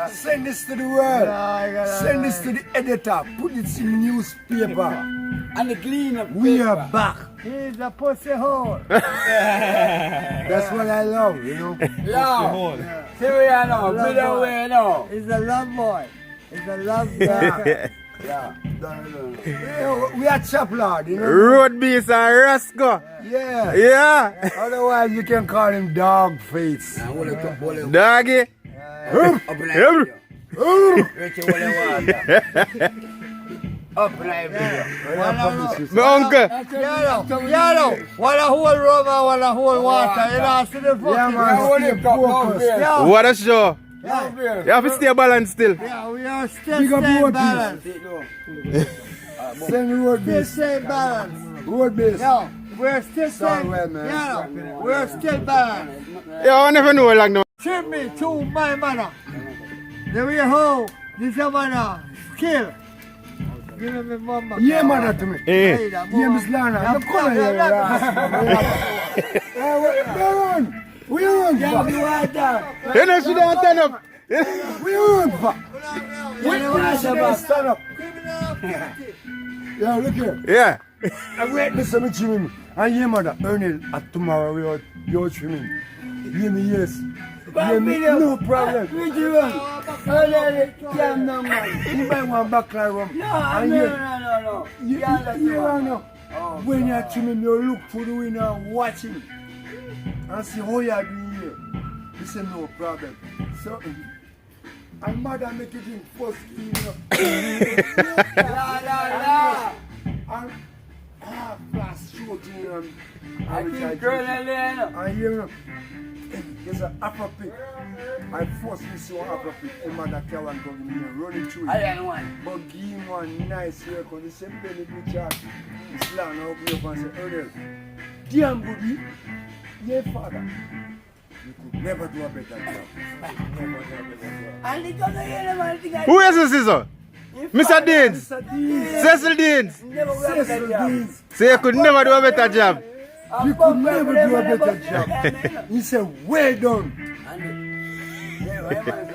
Send this to the world. Send this to the editor. Put it in newspaper. And the clean up. We are back. He's a pussy hole. That's what I love, you know. Yo, here we are now. Love Be the boy. way now. He's a love boy. He's a love boy. Yeah. Yeah. We are chop lord, you know. Road beast and Rasco. Yeah. Yeah. Otherwise you can call him dog face. Doggy. Up in the Richie, what you want? Up in the My uncle. Yellow. One a whole rubber, one a whole water. You know, see the fucking. Yeah, man. Stay focused. Yeah. What a show. Yeah. You have to stay balanced still. Yeah, we are still Big up staying road balanced. Send road Still base. staying balanced. Road base. No, we're still Sound staying. well, man. Yeah, we're still balanced. Yeah, I never know how long now. Treat me to my mother. The way how this a man skill. Give me my mama. Yeah, mother to me. Eh. Yeah, Miss Lana. I'm calling you. We on for? You know she don't turn up. We on for? Stand up. Yeah, look here. Yeah. I wait this summer trimming. And yeah, mother, earn it at tomorrow we are your trimming. Give me yes. Yeah, no problem. You buy one backline rum. No. You know, when you're trimming, you look for the winner and watch him. And see how you're doing here. He said no problem. So, and mother make it drink first, you know. And flash shooting I keep curling there. and you know, there's an upper pick. I forced me to an upper pick. The mother can go give me a running through I it. don't want. But give him one nice haircut. The same penny blue chart. Slang up me up and say, Ernest, damn good, yeah, father. You could never do a better job. Never do a better job. And they gonna hear them and think I Who is this, sister? Mr. Deans. Mr. Deans. Cecil Deans. never will have a Cecil job. Deans. So you could never do a better job. You could never do a better job. He said, well done. Yeah,